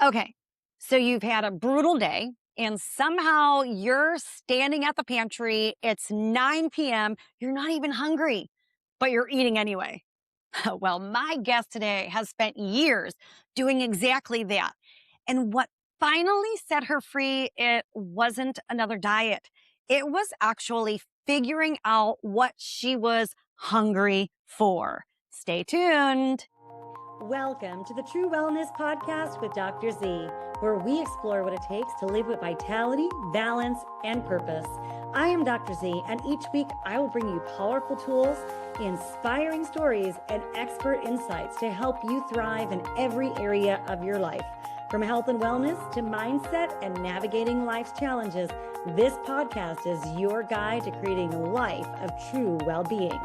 Okay. So you've had a brutal day and somehow you're standing at the pantry. It's 9 p.m. You're not even hungry, but you're eating anyway. Well, my guest today has spent years doing exactly that. And what finally set her free, it wasn't another diet. It was actually figuring out what she was hungry for. Stay tuned. Welcome to the True Wellness Podcast with Dr. Z, where we explore what it takes to live with vitality, balance, and purpose. I am Dr. Z, and each week I will bring you powerful tools, inspiring stories, and expert insights to help you thrive in every area of your life. From health and wellness to mindset and navigating life's challenges, this podcast is your guide to creating a life of true well-being.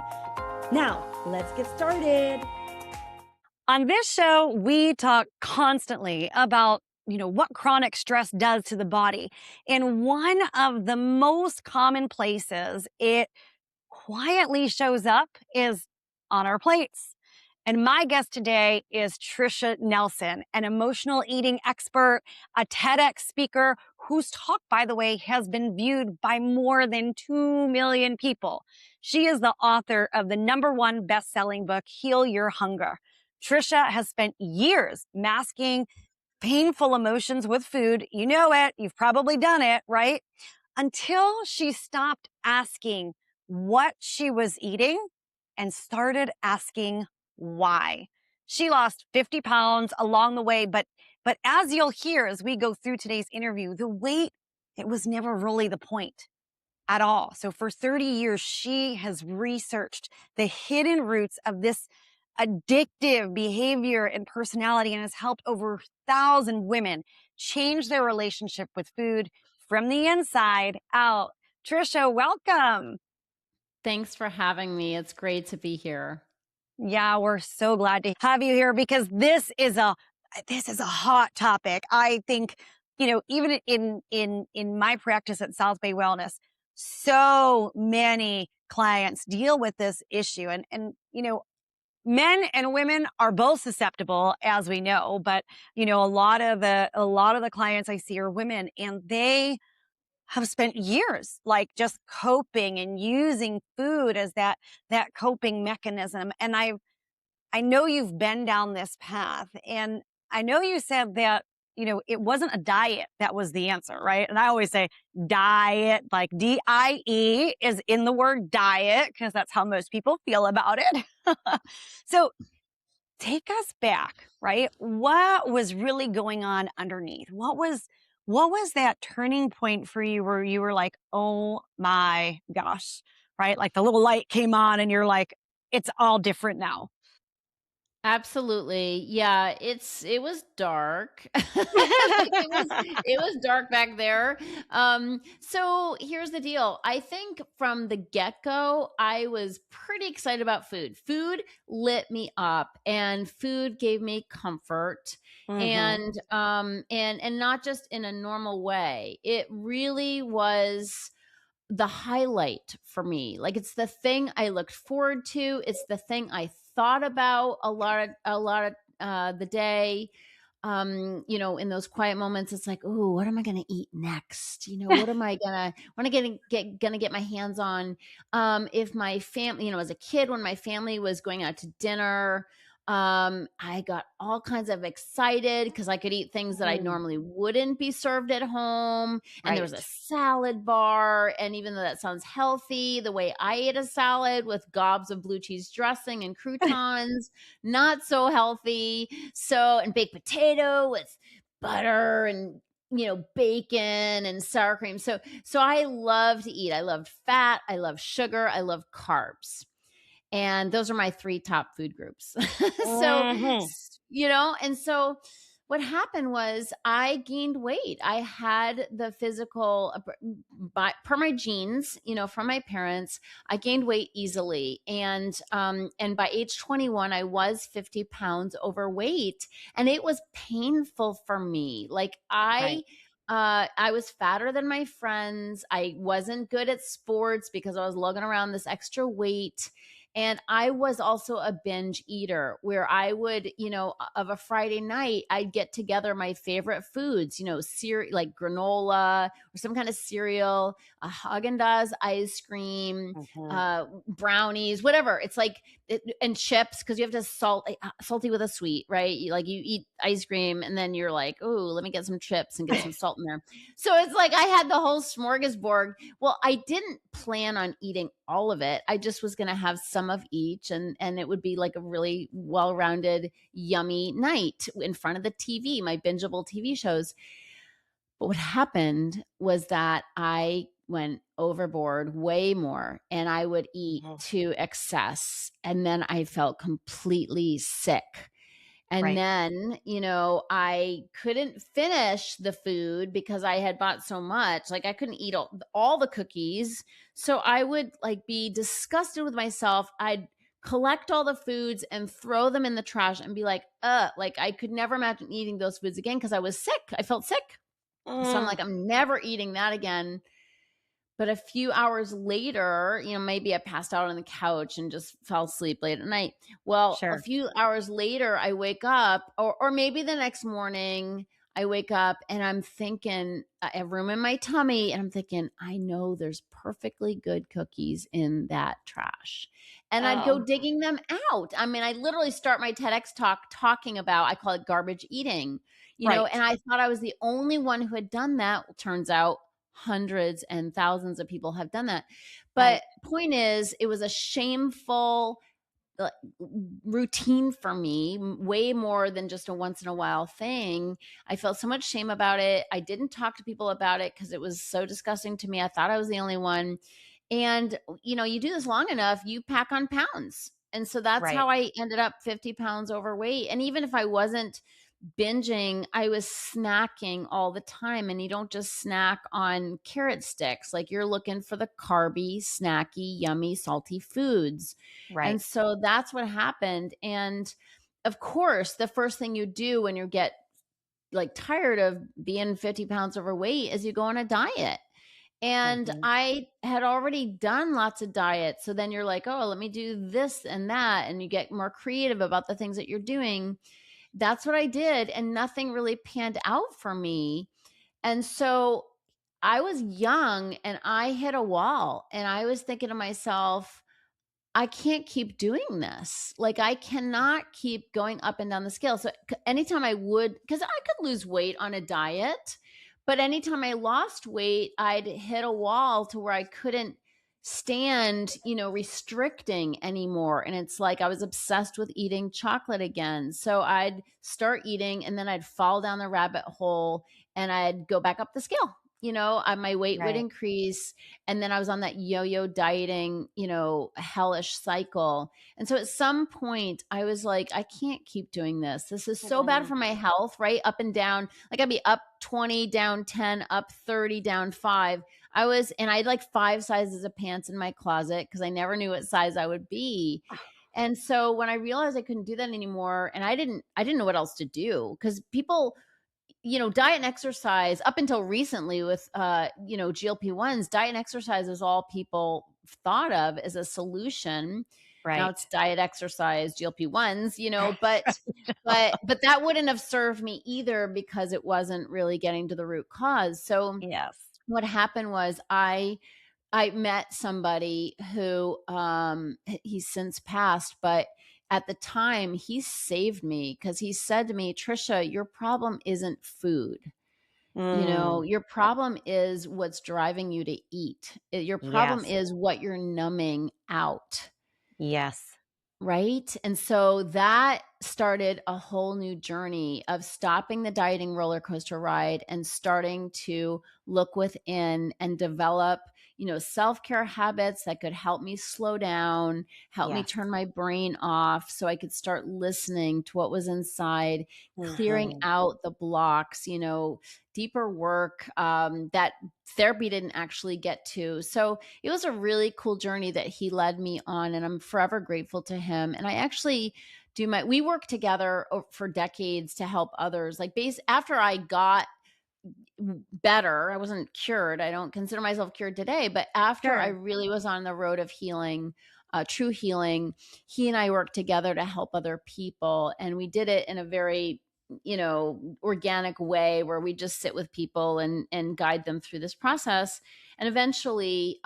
Now, let's get started. On this show, we talk constantly about, what chronic stress does to the body. And one of the most common places it quietly shows up is on our plates. And my guest today is Tricia Nelson, an emotional eating expert, a TEDx speaker whose talk, by the way, has been viewed by more than 2 million people. She is the author of the #1 best-selling book, Heal Your Hunger. Tricia has spent years masking painful emotions with food. You know it. You've probably done it, right? Until she stopped asking what she was eating and started asking why. She lost 50 pounds along the way, but as you'll hear as we go through today's interview, the weight, it was never really the point at all. So for 30 years, she has researched the hidden roots of this addictive behavior and personality and has helped over 1,000 women change their relationship with food from the inside out. Tricia, welcome. Thanks for having me. It's great to be here. Yeah, we're so glad to have you here because this is a hot topic. I think, even in my practice at South Bay Wellness, so many clients deal with this issue and men and women are both susceptible, as we know, but a lot of the clients I see are women, and they have spent years like just coping and using food as that coping mechanism. And I know you've been down this path, and I know you said that it wasn't a diet that was the answer, right? And I always say diet, like DIE is in the word diet because that's how most people feel about it. So take us back, right? What was really going on underneath? What was that turning point for you where you were like, "Oh my gosh," right? Like the little light came on and you're like, "It's all different now." Absolutely. Yeah, it was dark. It was dark back there. So here's the deal. I think from the get-go, I was pretty excited about food. Food lit me up and food gave me comfort Mhm. and not just in a normal way. It really was the highlight for me. Like it's the thing I looked forward to. It's the thing I thought about a lot of the day. In those quiet moments, it's like, oh, what am I gonna eat next? What am I gonna get my hands on? If my family, as a kid, when my family was going out to dinner, I got all kinds of excited because I could eat things that I Mm, normally wouldn't be served at home. And there was a right. salad bar. And even though that sounds healthy, the way I ate a salad with gobs of blue cheese dressing and croutons, not so healthy. So, and baked potato with butter and bacon and sour cream. So I love to eat. I loved fat, I love sugar, I love carbs. And those are my 3 top food groups. So, Mhm. and so what happened was I gained weight. I had the physical, per my genes, from my parents, I gained weight easily. And by age 21, I was 50 pounds overweight, and it was painful for me. Like Right. I was fatter than my friends. I wasn't good at sports because I was lugging around this extra weight. And I was also a binge eater where I would, of a Friday night, I'd get together my favorite foods, like granola or some kind of cereal, a Haagen-Dazs ice cream, Mhm. brownies, whatever. It's like, and chips, because you have to salty with a sweet, right? You eat ice cream and then you're like, oh, let me get some chips and get some salt in there. So it's like I had the whole smorgasbord. Well, I didn't plan on eating all of it. I just was going to have some of each, and it would be like a really well-rounded, yummy night in front of the TV, my bingeable TV shows. But what happened was that I went overboard way more, and I would eat Mhm. to excess, and then I felt completely sick. And Right. then, I couldn't finish the food because I had bought so much. Like I couldn't eat all the cookies. So I would like be disgusted with myself. I'd collect all the foods and throw them in the trash and be like I could never imagine eating those foods again because I was sick. I felt sick. So I'm Mm. like, I'm never eating that again. But a few hours later, maybe I passed out on the couch and just fell asleep late at night. Well, a Sure. few hours later, I wake up, or maybe the next morning, I wake up and I'm thinking, I have room in my tummy, and I'm thinking, I know there's perfectly good cookies in that trash. And I'd go Oh, digging them out. I mean, I literally start my TEDx talk talking about, I call it garbage eating, right. and I thought I was the only one who had done that. Well, turns out hundreds and thousands of people have done that. Right. But point is, it was a shameful like, routine for me, way more than just a once in a while thing. I felt so much shame about it. I didn't talk to people about it because it was so disgusting to me. I thought I was the only one. And, you do this long enough, you pack on pounds. And so that's Right. how I ended up 50 pounds overweight. And even if I wasn't binging, I was snacking all the time. And you don't just snack on carrot sticks, like you're looking for the carby, snacky, yummy, salty foods. Right. And so that's what happened. And of course, the first thing you do when you get like tired of being 50 pounds overweight is you go on a diet. And Mhm. I had already done lots of diets. So then you're like, oh, let me do this and that. And you get more creative about the things that you're doing. That's what I did. And nothing really panned out for me. And so I was young and I hit a wall, and I was thinking to myself, I can't keep doing this. Like, I cannot keep going up and down the scale. So anytime I would, because I could lose weight on a diet, but anytime I lost weight, I'd hit a wall to where I couldn't stand, restricting anymore. And it's like I was obsessed with eating chocolate again. So I'd start eating and then I'd fall down the rabbit hole and I'd go back up the scale. My weight would Right. increase, and then I was on that yo-yo dieting, hellish cycle. And so at some point I was like, I can't keep doing this. This is so bad Mhm. for my health, right? Up and down. Like I'd be up 20, down 10, up 30, down 5. And I had like 5 sizes of pants in my closet because I never knew what size I would be. And so when I realized I couldn't do that anymore, and I didn't know what else to do, because people, diet and exercise up until recently with, GLP-1s, diet and exercise is all people thought of as a solution. Now Right. it's diet, exercise, GLP-1s, but that wouldn't have served me either because it wasn't really getting to the root cause. So Yes. what happened was I met somebody who, he's since passed, but at the time he saved me because he said to me, Trisha, your problem isn't food. Mm. Your problem is what's driving you to eat. Your problem Yes. is what you're numbing out. Yes. Right? And so that started a whole new journey of stopping the dieting roller coaster ride and starting to look within and develop, self-care habits that could help me slow down, help me Yes. turn my brain off so I could start listening to what was inside, clearing Mhm. out the blocks, deeper work that therapy didn't actually get to. So it was a really cool journey that he led me on, and I'm forever grateful to him. And I actually we worked together for decades to help others. Like after I got better, I wasn't cured. I don't consider myself cured today, but after I Sure. really was on the road of healing, True Healing, he and I worked together to help other people. And we did it in a very, organic way where we just sit with people and guide them through this process. And eventually,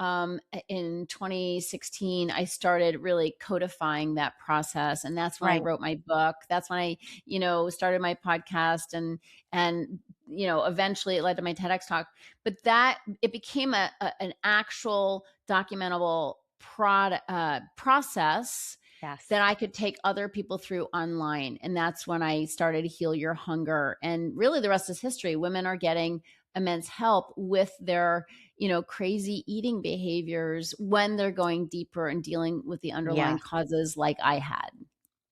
in 2016, I started really codifying that process. And that's when I Right. wrote my book. That's when I, started my podcast, and, eventually it led to my TEDx talk. But that it became an actual documentable process Yes. that I could take other people through online. And that's when I started Heal Your Hunger. And really the rest is history. Women are getting immense help with their, crazy eating behaviors when they're going deeper and dealing with the underlying Yes. causes like I had.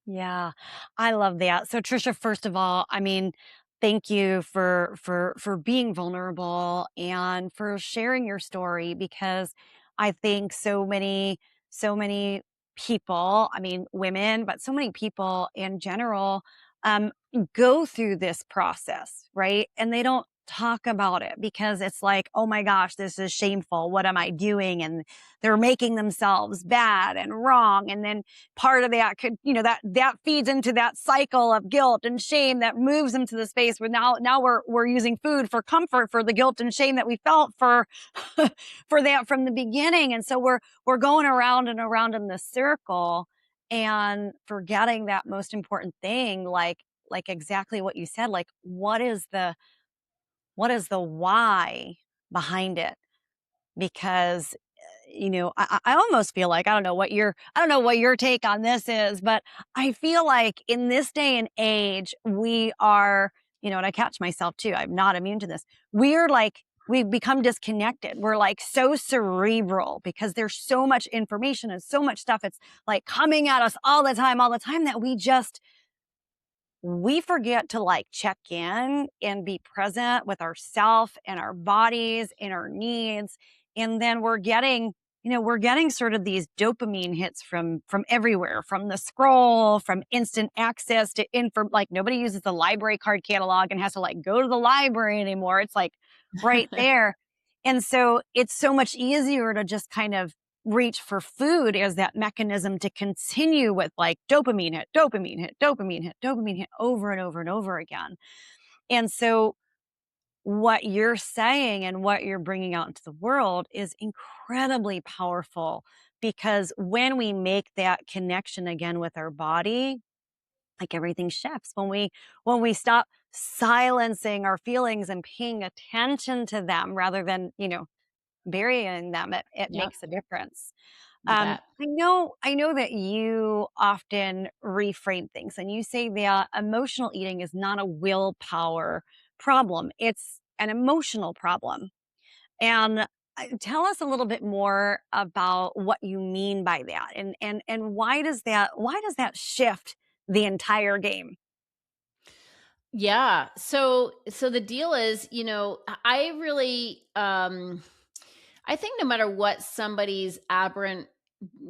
Yeah, I love that. So Trisha, first of all, I mean, thank you for being vulnerable and for sharing your story, because I think so many people, I mean, women, but so many people in general, um, go through this process, right? And they don't talk about it because it's like, oh my gosh, this is shameful. What am I doing? And they're making themselves bad and wrong. And then part of that could, that feeds into that cycle of guilt and shame that moves them to the space where now we're using food for comfort for the guilt and shame that we felt for for that from the beginning. And so we're going around and around in this circle and forgetting that most important thing, like exactly what you said, like what is the why behind it? Because I almost feel like, I don't know what your take on this is, but I feel like in this day and age, we are, and I catch myself too, I'm not immune to this. We've become disconnected. We're like so cerebral because there's so much information and so much stuff. It's like coming at us all the time that we forget to like check in and be present with ourself and our bodies and our needs. And then we're getting sort of these dopamine hits from everywhere, from the scroll, from instant access to info. Like nobody uses the library card catalog and has to like go to the library anymore. It's like right there. And so it's so much easier to just kind of reach for food as that mechanism to continue with like dopamine hit, dopamine hit, dopamine hit, dopamine hit over and over and over again. And so what you're saying and what you're bringing out into the world is incredibly powerful, because when we make that connection again with our body, like everything shifts. When we stop silencing our feelings and paying attention to them rather than, burying them, it Yep, makes a difference. you bet. I know that you often reframe things and you say that emotional eating is not a willpower problem. It's an emotional problem. And tell us a little bit more about what you mean by that, and why does that shift the entire game? Yeah. So the deal is, I really I think no matter what somebody's aberrant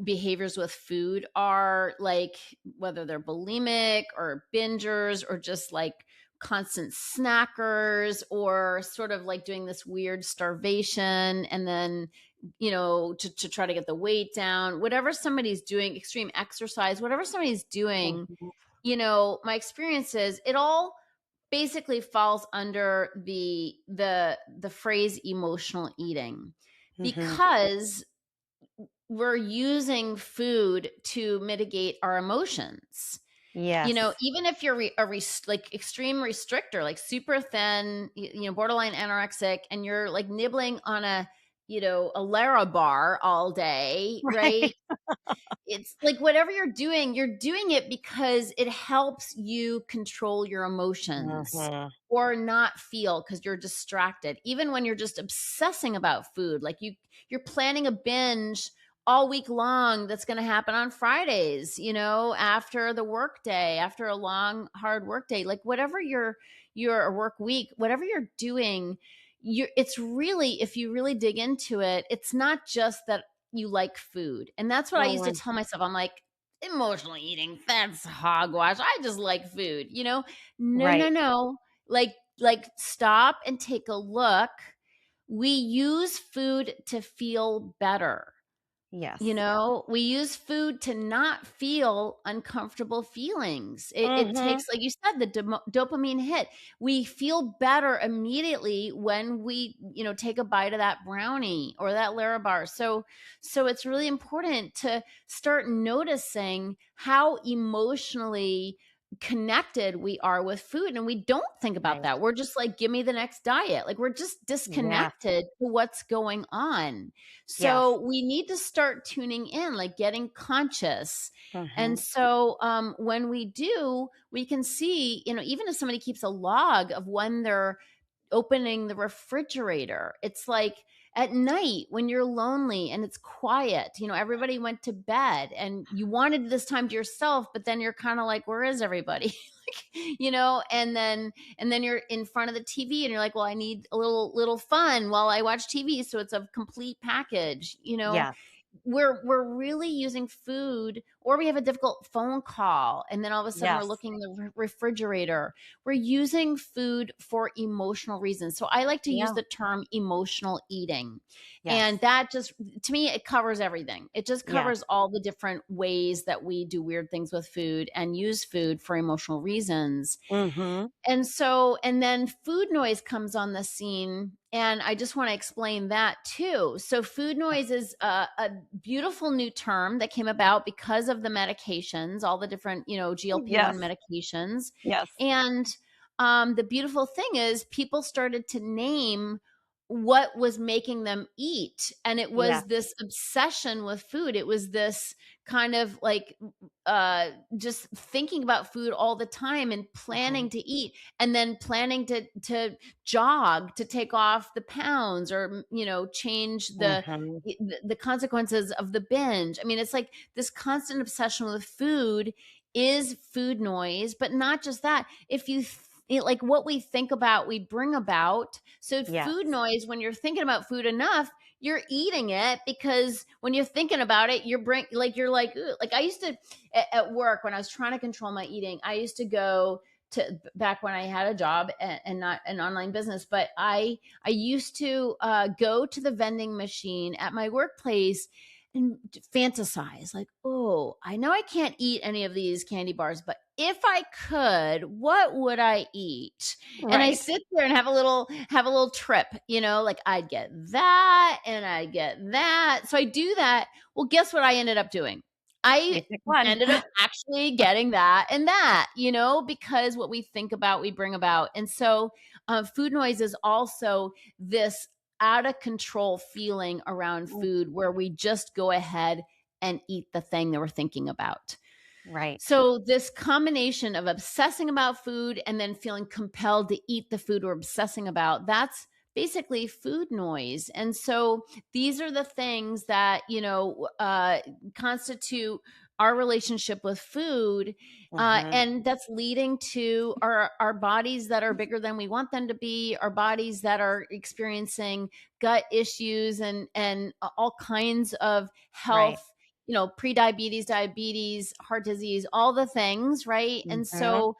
behaviors with food are, like whether they're bulimic or bingers or just like constant snackers or sort of like doing this weird starvation and then to try to get the weight down, whatever somebody's doing, extreme exercise, whatever somebody's doing, Mhm. my experience is it all basically falls under the phrase emotional eating, Mhm. because we're using food to mitigate our emotions. Yes. Even if you're like extreme restrictor, like super thin, borderline anorexic, and you're like nibbling on a Lara bar all day, Right. right? It's like whatever you're doing it because it helps you control your emotions Mhm. or not feel because you're distracted. Even when you're just obsessing about food, like you're planning a binge all week long that's going to happen on Fridays, after the work day, after a long hard work day, like whatever your work week, whatever you're doing, it's really, if you really dig into it, it's not just that you like food. And that's what I Oh, used to tell myself. I'm like, emotional eating, that's hogwash. I just like food, No, no, right. no. Like stop and take a look. We use food to feel better. Yes. We use food to not feel uncomfortable feelings. It Mhm. takes, like you said, the dopamine hit. We feel better immediately when we, take a bite of that brownie or that Larabar. So it's really important to start noticing how emotionally connected we are with food, and we don't think about Right. that. We're just like, give me the next diet. Like, we're just Yes. disconnected to what's going on. Yes. So we need to start tuning in, like getting conscious. And Mhm. so when we do, we can see, even if somebody keeps a log of when they're opening the refrigerator, it's like at night when you're lonely and it's quiet, everybody went to bed and you wanted this time to yourself, but then you're kind of like, where is everybody? And then you're in front of the TV and you're like, well, I need a little fun while I watch TV, so it's a complete package. Yes. We're really using food, or we have a difficult phone call and then all of a sudden we're Yes. looking in the refrigerator. We're using food for emotional reasons. So I like to use Yeah. the term emotional eating. Yes. And that just, to me, it covers everything. It just Yes. covers all the different ways that we do weird things with food and use food for emotional reasons. Mhm. And then food noise comes on the scene. And I just want to explain that too. So, food noise is a beautiful new term that came about because of the medications, all the different, GLP-1 Yes. medications. Yes. And the beautiful thing is, people started to name what was making them eat. And it was Yes. this obsession with food. It was this kind of like just thinking about food all the time and Uh-huh. planning to eat, and then planning to jog to take off the pounds, or change Mhm. the consequences of the binge. I mean, it's like this constant obsession with food is food noise. But not just that. If you like, what we think about, we bring about. So Yes. food noise, when you're thinking about food enough, you're eating it, because when you're thinking about it, you're like, "Ooh." Like, I used to, at work, when I was trying to control my eating, I used to go to, back when I had a job and not an online business, but I used to go to the vending machine at my workplace and fantasize like, oh, I know I can't eat any of these candy bars, but if I could, what would I eat? And I Right. sit there and have a little trip, like, I'd get that and I'd get that. So I do that. Well, guess what I ended up doing? I You pick one. ended up actually getting that and that, because what we think about, we bring about. And so food noise is also this out of control feeling around Mm. food, where we just go ahead and eat the thing that we're thinking about. Right. So, this combination of obsessing about food and then feeling compelled to eat the food we're obsessing about, that's basically food noise. And so, these are the things that, constitute our relationship with food. Mhm. And that's leading to our bodies that are bigger than we want them to be, our bodies that are experiencing gut issues and all kinds of Right. health, pre-diabetes, diabetes, heart disease, all the things, right? And Mhm. so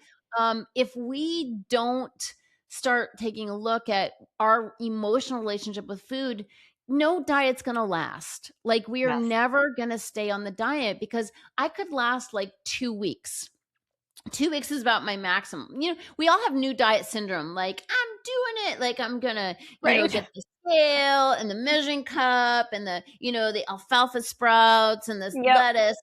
if we don't start taking a look at our emotional relationship with food, no diet's going to last. Like, we are Yes. never going to stay on the diet, because I could last like 2 weeks. 2 weeks is about my maximum. We all have new diet syndrome. Like, I'm doing it. Like, I'm gonna, Right. get the scale and the measuring cup and the alfalfa sprouts and this Yep. lettuce.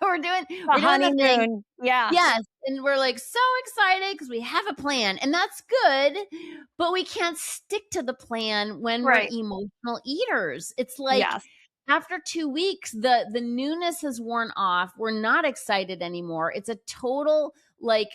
we're doing The we're doing the thing. honeymoon. Yeah. Yes, and we're like so excited because we have a plan, and that's good. But we can't stick to the plan when we're Right. emotional eaters. It's like, Yes. after 2 weeks, the newness has worn off. We're not excited anymore. It's a total like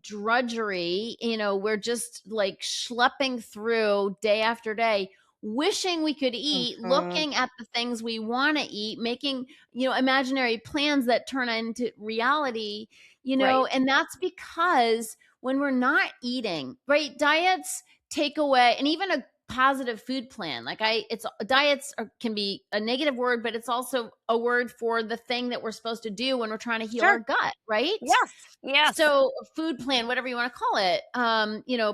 drudgery. We're just like schlepping through day after day, wishing we could eat, Mhm. looking at the things we want to eat, making imaginary plans that turn into reality. Right. And that's because when we're not eating, right, diets take away, and even a positive food plan. Like it's diets can be a negative word, but it's also a word for the thing that we're supposed to do when we're trying to heal Sure. our gut, right? Yes. Yes. So a food plan, whatever you want to call it,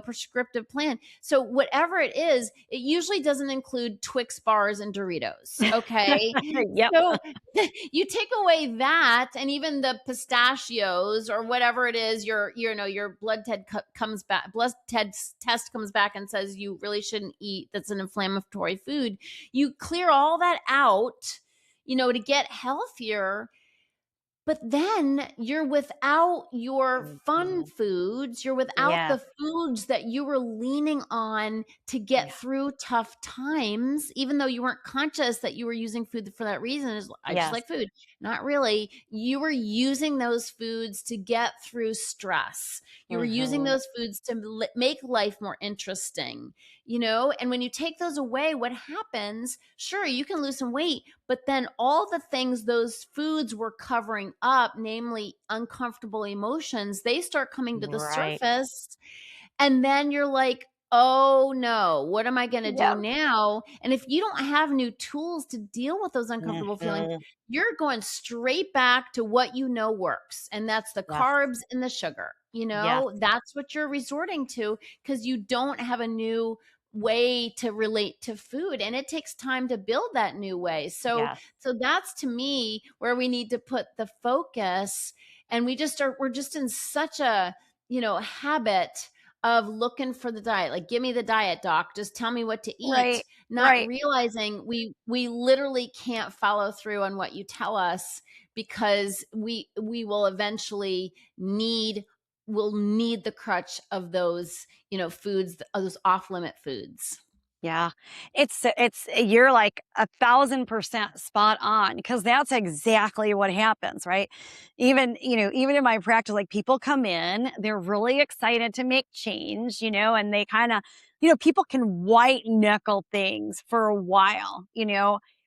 prescriptive plan. So whatever it is, it usually doesn't include Twix bars and Doritos. Okay. Yep. So you take away that, and even the pistachios or whatever it is, your blood test comes back and says you really shouldn't eat. That's an inflammatory food. You clear all that out, to get healthier, but then you're without your fun Mhm. foods. You're without Yes. the foods that you were leaning on to get Yeah. through tough times, even though you weren't conscious that you were using food for that reason. I just Yes. like food. Not really. You were using those foods to get through stress. You were using Mhm. those foods to make life more interesting, And when you take those away, what happens? Sure, you can lose some weight, but then all the things those foods were covering up, namely uncomfortable emotions, they start coming to the Right. surface. And then you're like, oh no, what am I going to do Yep. now? And if you don't have new tools to deal with those uncomfortable feelings, Mhm. you're going straight back to what you know works. And that's the Yes. carbs and the sugar. Yes. That's what you're resorting to because you don't have a new way to relate to food, and it takes time to build that new way. So Yes. that's to me where we need to put the focus. And we're just in such a habit of looking for the diet. Like, give me the diet, doc, just tell me what to eat, Right. not Right. realizing we literally can't follow through on what you tell us because we will eventually will need the crutch of those foods, those off limit foods. Yeah. You're like 1,000% spot on because that's exactly what happens, right? Even in my practice, like people come in, they're really excited to make change, and they kind of, people can white knuckle things for a while,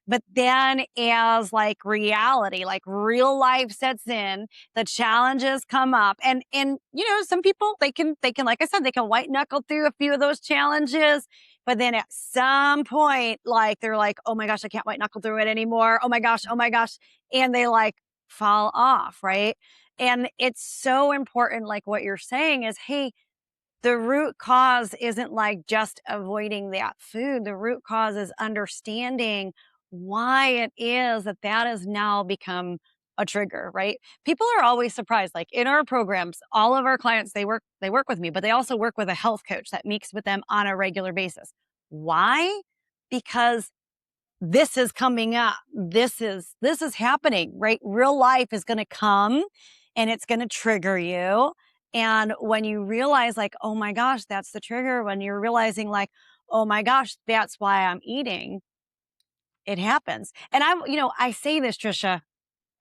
but then as like reality, like real life sets in, the challenges come up and some people they can like I said, they can white knuckle through a few of those challenges, but then at some point, like, they're like, "Oh my gosh, I can't white knuckle through it anymore. Oh my gosh, oh my gosh." And they like fall off, right? And it's so important, like what you're saying is, hey, the root cause isn't like just avoiding that food. The root cause is understanding why it is that that has now become a trigger, right? People are always surprised. Like in our programs, all of our clients, they work with me, but they also work with a health coach that meets with them on a regular basis. Why? Because this is coming up. This is happening, right? Real life is going to come and it's going to trigger you. And when you realize like, oh my gosh, that's the trigger, when you're realizing like, oh my gosh, that's why I'm eating, it happens. And I say this, Tricia,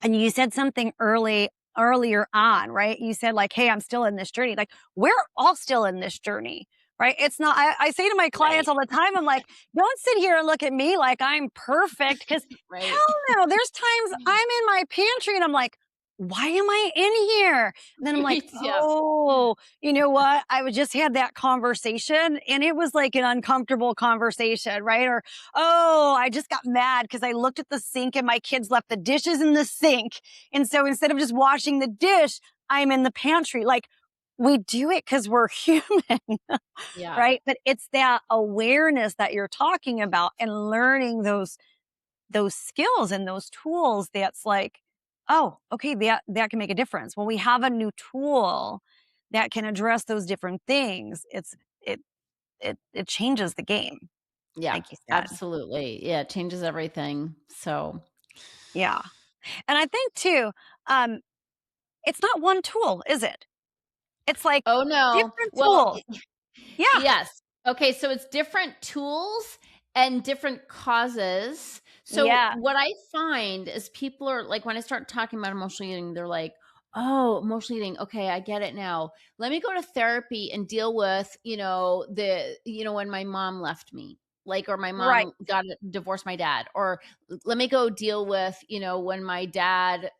and you said something earlier on, right? You said like, "Hey, I'm still in this journey." Like, we're all still in this journey, right? It's not I say to my clients Right. all the time, I'm like, "Don't sit here and look at me like I'm perfect because Right. hell no. There's times I'm in my pantry and I'm like, why am I in here? And then I'm like, Right. Yeah. oh, you know what? I just had that conversation and it was like an uncomfortable conversation, right? Or, oh, I just got mad because I looked at the sink and my kids left the dishes in the sink. And so instead of just washing the dish, I'm in the pantry. Like, we do it because we're human, Yeah. right? But it's that awareness that you're talking about and learning those skills and those tools that's like, oh, okay, that can make a difference. When we have a new tool that can address those different things, it it changes the game, Yeah. like you said. Absolutely. Yeah. It changes everything. So, Yeah. And I think too, um, it's not one tool, is it? It's like oh no. different Well, tools. Yeah. yes. Okay, so it's different tools and different causes. So Yeah. what I find is people are like when I start talking about emotional eating, they're like, "Oh, emotional eating. Okay, I get it now. Let me go to therapy and deal with, when my mom left me." like, or my Right. mom got divorced my dad, or let me go deal with, when my dad,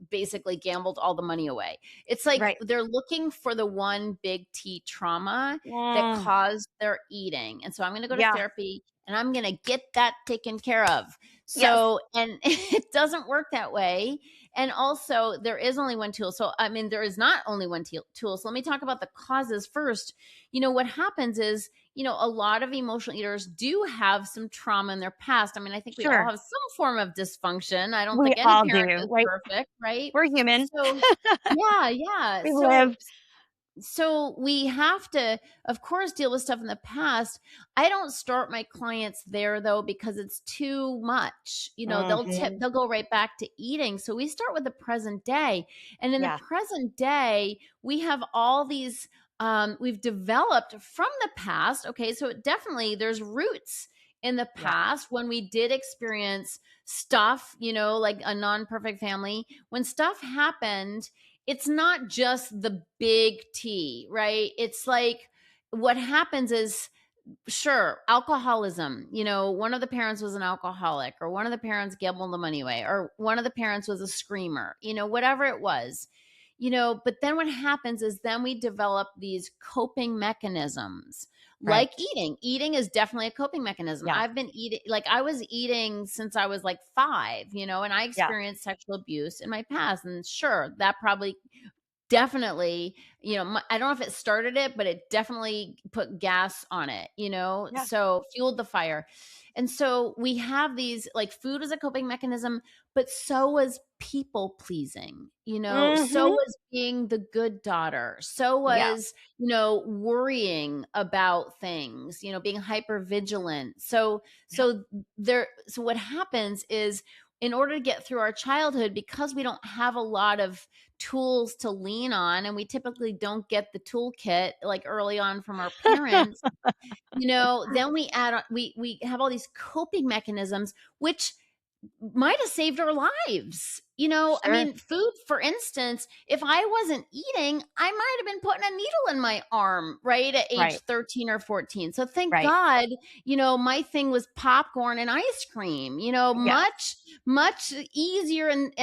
basically gambled all the money away. It's like Right. they're looking for the one big T trauma that Mm, caused their eating. And so I'm going to go to yeah. therapy and I'm going to get that taken care of. Yes. So, and it doesn't work that way. And also, there is only one tool. So, I mean, there is not only one tool. So, let me talk about the causes first. What happens is, a lot of emotional eaters do have some trauma in their past. I mean, I think we all Sure. have some form of dysfunction. I don't We think any all parent do, is right? perfect, right? We're human. So, yeah, yeah. We So, live. we have to, of course, deal with stuff in the past. I don't start my clients there though, because it's too much. Mhm. They'll go right back to eating. So we start with the present day. And in the Yeah. present day, we have all these we've developed from the past. Okay. So definitely there's roots in the Yeah. past when we did experience stuff, like a non-perfect family. When stuff happened, it's not just the big T, right? It's like what happens is, sure, alcoholism, one of the parents was an alcoholic, or one of the parents gambled the money away, or one of the parents was a screamer, whatever it was. But then what happens is then we develop these coping mechanisms, Right. like eating. Eating is definitely a coping mechanism. Yeah. I've been eating, like I was eating since I was like 5, and I Yeah. experienced sexual abuse in my past. And sure, that probably definitely, I don't know if it started it, but it definitely put gas on it, Yeah. so fueled the fire. And so we have these, like, food is a coping mechanism, but so was people pleasing, so Mhm. was being the good daughter, so Yeah. was, worrying about things, being hyper vigilant. Yeah. So what happens is, in order to get through our childhood, because we don't have a lot of tools to lean on, and we typically don't get the toolkit like early on from our parents, then we add on, we have all these coping mechanisms, which might have saved our lives. I Sure. mean, food, for instance, if I wasn't eating, I might have been putting a needle in my arm, right, at age Right. 13 or 14. So thank Right. God, my thing was popcorn and ice cream, Yes. much, much easier and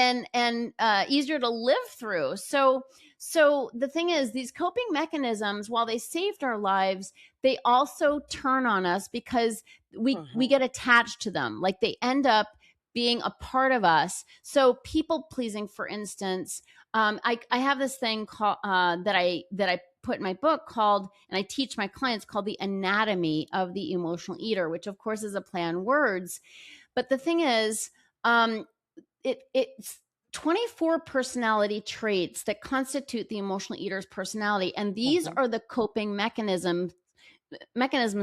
easier to live through. So the thing is, these coping mechanisms, while they saved our lives, they also turn on us because we Mhm. get attached to them. Like, they end up being a part of us. So people pleasing, for instance, I have this thing called that I put in my book called, and I teach my clients, called the anatomy of the emotional eater, which of course is a play on words. But the thing is, um, it's 24 personality traits that constitute the emotional eater's personality, and these Mhm. are the coping mechanisms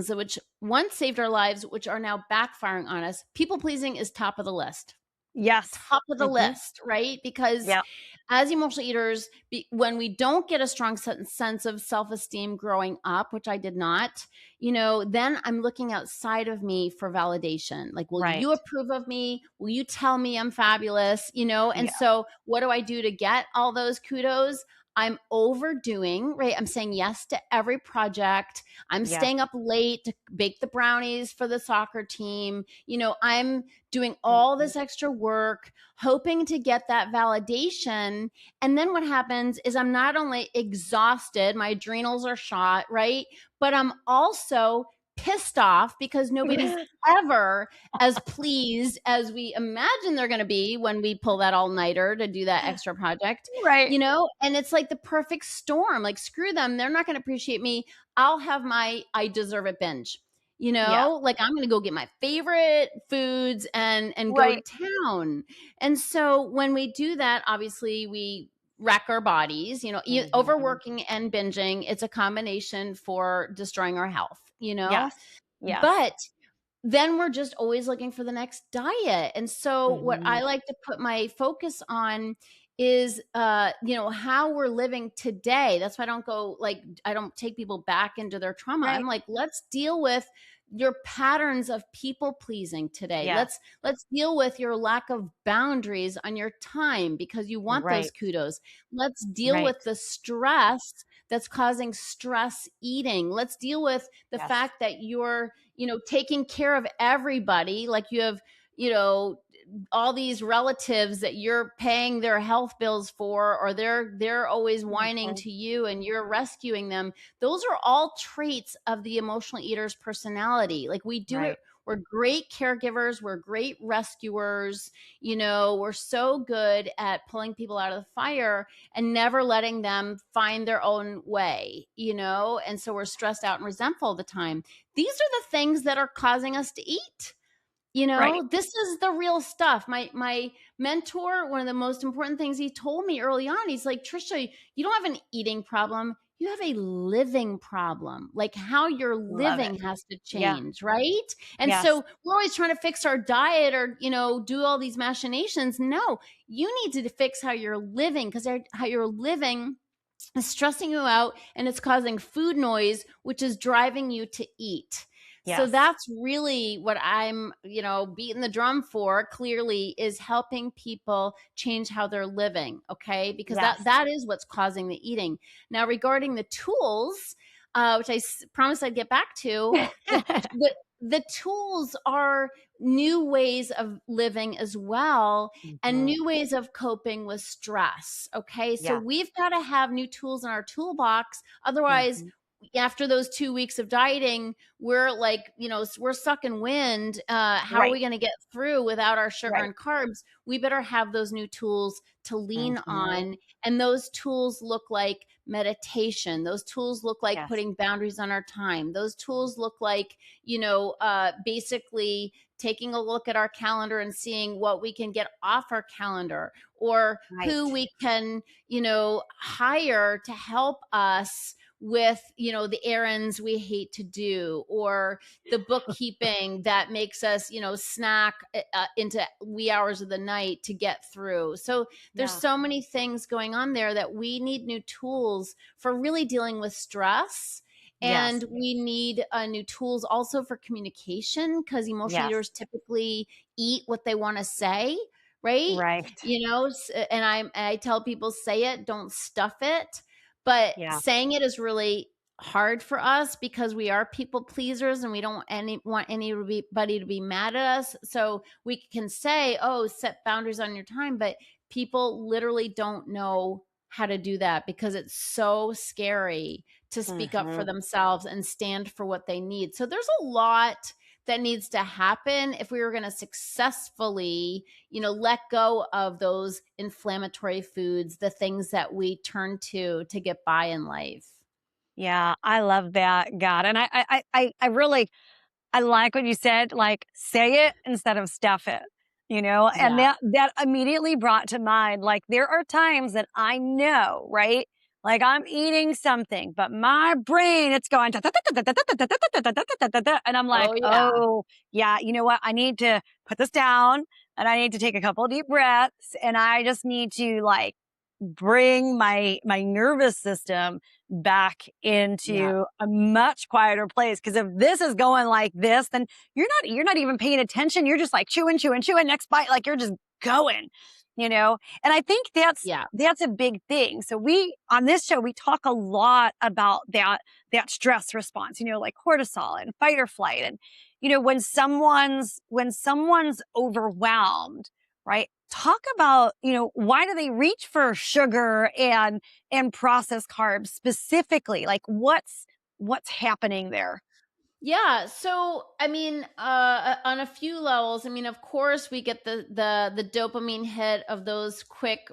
that, which once saved our lives, which are now backfiring on us. People pleasing is top of the list. Yes. Top of the Mhm. list, right? Because Yeah. as emotional eaters, when we don't get a strong sense of self-esteem growing up, which I did not, then I'm looking outside of me for validation. Like, will Right. you approve of me? Will you tell me I'm fabulous? And Yeah. so what do I do to get all those kudos? I'm overdoing, right? I'm saying yes to every project. I'm Yes. staying up late to bake the brownies for the soccer team. I'm doing all Mhm. this extra work, hoping to get that validation. And then what happens is, I'm not only exhausted, my adrenals are shot, right? But I'm also pissed off because nobody's ever as pleased as we imagine they're going to be when we pull that all nighter to do that extra project, Right. and it's like the perfect storm. Like, screw them. They're not going to appreciate me. I'll have my I deserve it binge. Yeah. Like, I'm going to go get my favorite foods and go to Right. town. And so when we do that, obviously we wreck our bodies. Mhm. Overworking and binging, it's a combination for destroying our health, Yes. Yes. but then we're just always looking for the next diet. And so what Mhm. I like to put my focus on is how we're living today. That's why I don't take people back into their trauma. I'm Right. like, let's deal with your patterns of people pleasing today. Yes. Let's deal with your lack of boundaries on your time because you want those Right. kudos. Let's deal Right. with the stress that's causing stress eating. Let's deal with the Yes. fact that you're, taking care of everybody. Like you have, you know, all these relatives that you're paying their health bills for, or they're always whining Mhm. to you and you're rescuing them. Those are all traits of the emotional eater's personality. Like we do it, Right. we're great caregivers, we're great rescuers, we're so good at pulling people out of the fire and never letting them find their own way, and so we're stressed out and resentful all the time. These are the things that are causing us to eat. Right. This is the real stuff. My mentor, one of the most important things he told me early on, he's like, Tricia, you don't have an eating problem. You have a living problem. Like how you're Love it. living has to Yeah. change, right? And Yes. so we're always trying to fix our diet or, do all these machinations. No, you need to fix how you're living, because how you're living is stressing you out and it's causing food noise, which is driving you to eat. So Yes. that's really what I'm, beating the drum for clearly, is helping people change how they're living. Okay. Because that, Yes. that is what's causing the eating. Now, regarding the tools, which I promised I'd get back to, the, the, the tools are new ways of living as well, and Mhm. new ways of coping with stress. Okay. So Yeah. we've got to have new tools in our toolbox. Otherwise, Mhm. after those 2 weeks of dieting, we're like, we're sucking wind. How are Right. we going to get through without our sugar Right. and carbs? We better have those new tools to lean Mhm. on. And those tools look like meditation. Those tools look like Yes. putting boundaries on our time. Those tools look like, basically taking a look at our calendar and seeing what we can get off our calendar, or who Right. we can, hire to help us with, the errands we hate to do, or the bookkeeping that makes us, snack into wee hours of the night to get through. So there's Yeah. so many things going on there that we need new tools for really dealing with stress. Yes. And we need new tools also for communication, because emotional Yes. eaters typically eat what they want to say, right? Right. And I tell people, say it, don't stuff it. But Yeah. saying it is really hard for us because we are people pleasers and we don't want anybody to be mad at us. So we can say, oh, set boundaries on your time, but people literally don't know how to do that because it's so scary to speak up for Mhm. themselves and stand for what they need. So there's a lot that needs to happen if we were going to successfully, let go of those inflammatory foods, the things that we turn to get by in life. Yeah, I love that, God, and I really I like what you said, like, say it instead of stuff it, and Yeah. that immediately brought to mind, like, there are times that I know, right? Like, I'm eating something, but my brain, it's going and I'm like, Oh, yeah. "Oh, yeah, you know what? I need to put this down, and I need to take a couple of deep breaths, and I just need to, like, bring my nervous system back Yeah. into a much quieter place. Because if this is going like this, then you're not even paying attention. You're just like chewing, chewing, chewing. Next bite, like you're just going, And I think that's Yeah. that's a big thing. So we on this show we talk a lot about that stress response. Like cortisol and fight or flight, and when someone's overwhelmed, right? Talk about, why do they reach for sugar and processed carbs specifically? Like what's happening there? Yeah. So, I mean, on a few levels, I mean, of course, we get the dopamine hit of those quick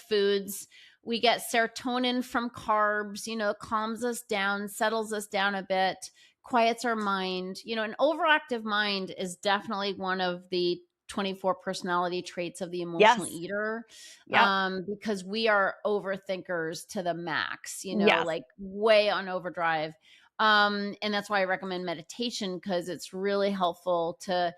foods. We get serotonin from carbs. Calms us down, settles us down a bit, quiets our mind. An overactive mind is definitely one of the 24 personality traits of the emotional Yes. eater, Yep. because we are overthinkers to the max. Yes. Like way on overdrive. And that's why I recommend meditation, because it's really helpful to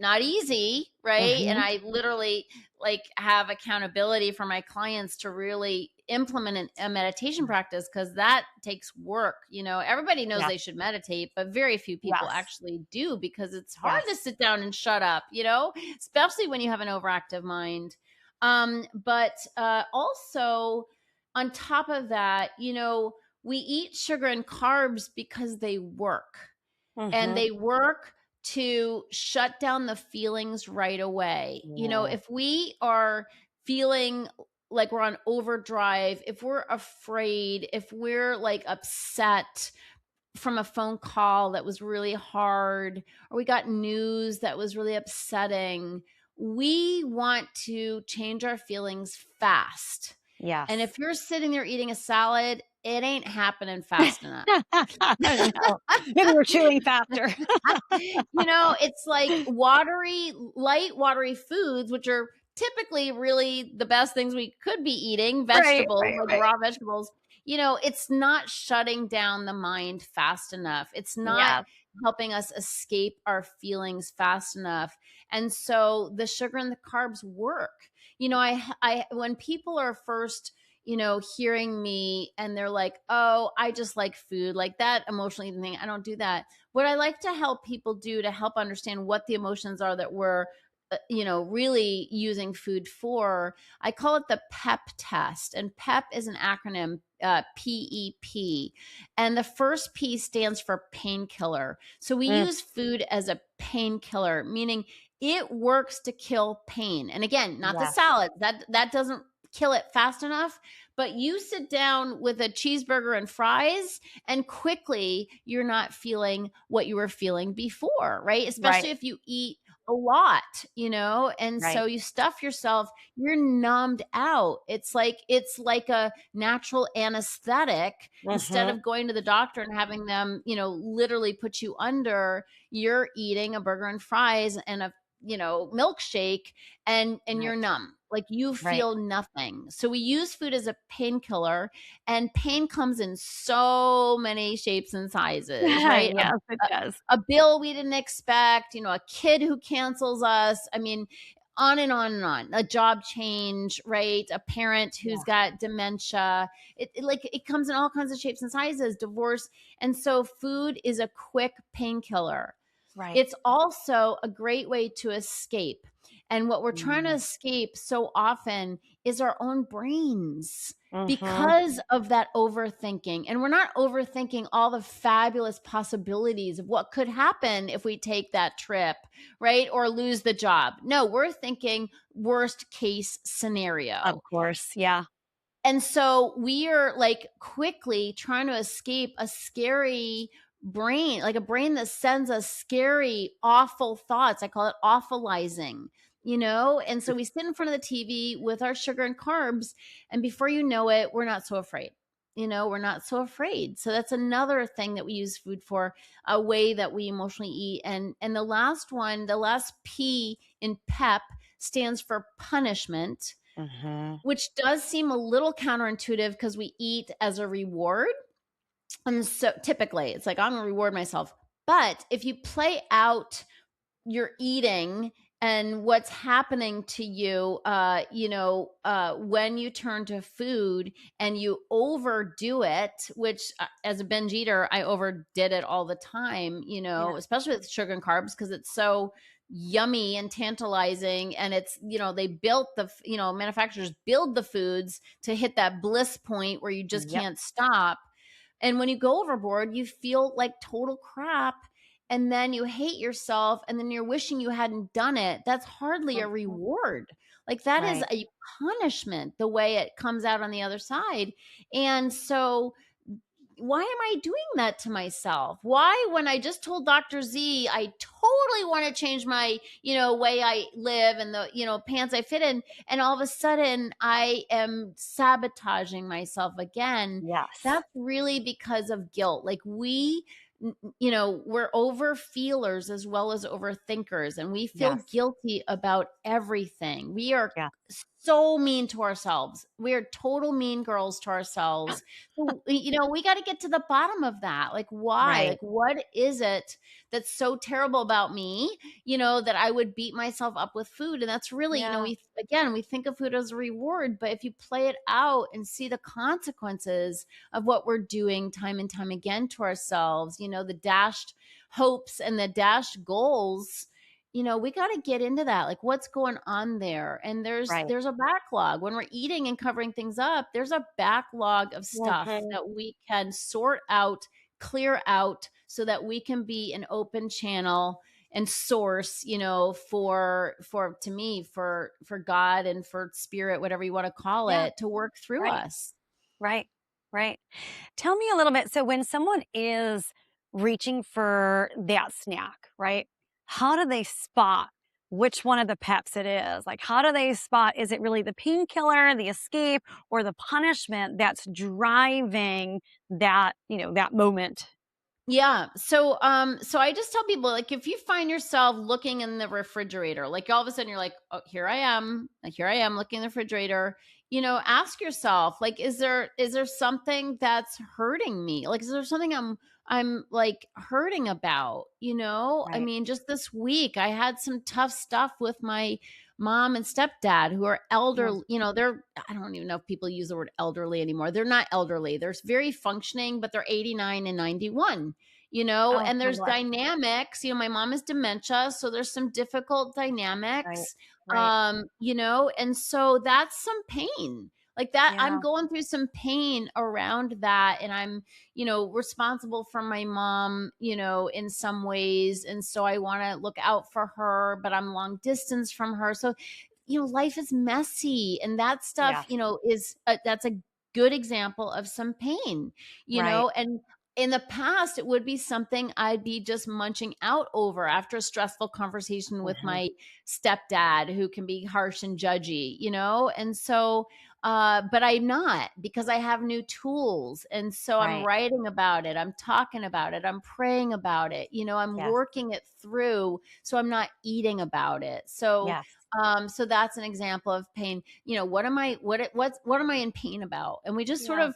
not easy, right? And Mhm. I literally like have accountability for my clients to really implement a meditation practice, because that takes work. Everybody knows Yes. they should meditate, but very few people Yes. actually do, because it's hard to Yes. sit down and shut up, especially when you have an overactive mind. But also, on top of that, we eat sugar and carbs because they work, and Mhm. they work to shut down the feelings right away. Yeah. If we are feeling like we're on overdrive, if we're afraid, if we're like upset from a phone call that was really hard, or we got news that was really upsetting, we want to change our feelings fast. And Yes. if you're sitting there eating a salad, it ain't happening fast enough. No. Maybe we're chewing faster. It's like light, watery foods, which are typically really the best things we could be eating, Right, vegetables, right, like right. raw vegetables. It's not shutting down the mind fast enough. It's not Yes. helping us escape our feelings fast enough. And so the sugar and the carbs work. When people are first, hearing me and they're like, oh, I just like food, like that emotional eating thing, I don't do that. What I like to help people do to help understand what the emotions are that we're really using food for, I call it the PEP test. And PEP is an acronym, PEP. And the first P stands for painkiller. So we Mm, use food as a painkiller, meaning it works to kill pain. And again, not the yes. salad. That doesn't kill it fast enough. But you sit down with a cheeseburger and fries, and quickly you're not feeling what you were feeling before, right? Right, Especially if you eat a lot, and right. so you stuff yourself, you're numbed out. It's like a natural anesthetic. Instead Mhm. of going to the doctor and having them, literally put you under, you're eating a burger and fries and a milkshake, and you're Right, numb, like you right. feel nothing. So we use food as a painkiller, and pain comes in so many shapes and sizes, right? Yes, it does. A bill we didn't expect, a kid who cancels us. I mean, on and on and on. A job change, right? A parent who's Yeah, got dementia. It comes in all kinds of shapes and sizes, divorce. And so food is a quick painkiller. right. It's also a great way to escape. And what we're trying to Mm, escape so often is our own brains, mhm. because of that overthinking. And we're not overthinking all the fabulous possibilities of what could happen if we take that trip, right? Or lose the job. No, we're thinking worst case Of scenario. course, yeah. And so we are like quickly trying to escape a scary brain, like a brain that sends us scary, awful thoughts. I call it awfulizing. And so we sit in front of the TV with our sugar and carbs, and before you know it, we're not so afraid. We're not so afraid. So that's another thing that we use food for, a way that we emotionally eat. And the last one, the last P in PEP, stands for punishment, Mhm. which does seem a little counterintuitive because we eat as a reward. And so typically it's like, I'm going to reward myself. But if you play out your eating and what's happening to you, when you turn to food and you overdo it, which as a binge eater, I overdid it all the time, Yeah. especially with sugar and carbs, because it's so yummy and tantalizing. And it's, they built manufacturers build the foods to hit that bliss point where you just Yep. can't stop. And when you go overboard, you feel like total crap, and then you hate yourself, and then you're wishing you hadn't done it. That's hardly a Mhm. reward. Like that is Right. a punishment, the way it comes out on the other side. And so why am I doing that to myself? Why, when I just told Dr. Z I totally want to change my, way I live and the, pants I fit in, and all of a sudden I am sabotaging myself again? Yes. That's really because of guilt. Like we're over feelers as well as overthinkers, and we feel Yes. guilty about everything. We are Yeah. so mean to ourselves. We are total mean girls to ourselves. So, we got to get to the bottom of that. Like, why? Right. Like, what is it that's so terrible about me, that I would beat myself up with food? And that's really, Yeah. we think of food as a reward, but if you play it out and see the consequences of what we're doing time and time again to ourselves, the dashed hopes and the dashed goals, we got to get into that. Like, what's going on there? And Right. there's a backlog when we're eating and covering things up. There's a backlog of stuff Mhm. that we can sort out, clear out, so that we can be an open channel and source, for to me, for God and for spirit, whatever you want to call Yeah. it, to work through Right. us. Right. Right. Tell me a little bit. So when someone is reaching for that snack, right? How do they spot which one of the peps it is? Like, how do they spot, is it really the painkiller, the escape, or the punishment that's driving that, that moment? Yeah. So I just tell people, like, if you find yourself looking in the refrigerator, like all of a sudden you're like, oh, here I am. Like, here I am looking in the refrigerator. Ask yourself, like, is there something that's hurting me? Like, is there something I'm like hurting about? I Right. mean, just this week I had some tough stuff with my mom and stepdad who are Yeah. elderly. They're, I don't even know if people use the word elderly anymore. They're not elderly. They're very functioning, but they're 89 and 91. Oh, And my there's bless. dynamics. My mom has dementia, so there's some difficult Right. dynamics. Right. And so that's some pain. Like that, Yeah. I'm going through some pain around that. And I'm, responsible for my mom, in some ways. And so I want to look out for her, but I'm long distance from her. So, life is messy, and that stuff, Yes. that's a good example of some pain, Right. and in the past, it would be something I'd be just munching out over after a stressful conversation with Mhm. my stepdad, who can be harsh and judgy, And so, but I'm not, because I have new tools. And so I'm Right. writing about it. I'm talking about it. I'm praying about it. I'm Yes. working it through. So I'm not eating about it. So, Yes. so that's an example of pain. What am I in pain about? And we just sort Yeah. of,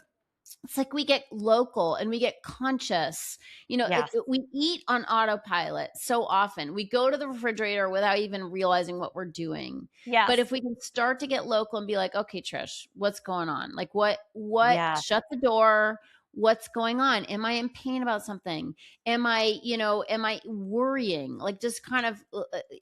it's like we get local and we get conscious. Yes. We eat on autopilot so often. We go to the refrigerator without even realizing what we're doing. But Yes. if we can start to get local and be like, okay, Trish, what's going on? Like, Yes. shut the door. What's going on? Am I in pain about something? Am I worrying? Like, just kind of,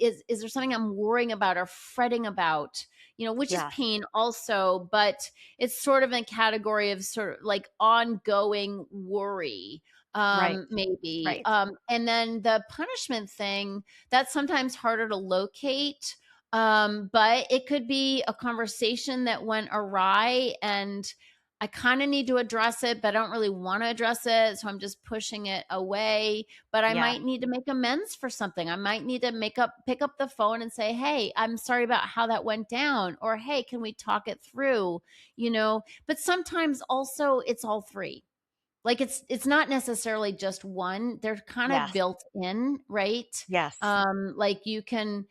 is there something I'm worrying about or fretting about? Which is Yes. pain also, but it's sort of in a category of sort of like ongoing worry, Right. maybe. Right. And then the punishment thing, that's sometimes harder to locate. But it could be a conversation that went awry, and I kind of need to address it, but I don't really want to address it. So I'm just pushing it away. But I Yes. might need to make amends for something. I might need to pick up the phone and say, hey, I'm sorry about how that went down. Or, hey, can we talk it through? But sometimes also it's all three. Like, it's not necessarily just one. They're kind of Yes. built in, right? Yes. Like, you can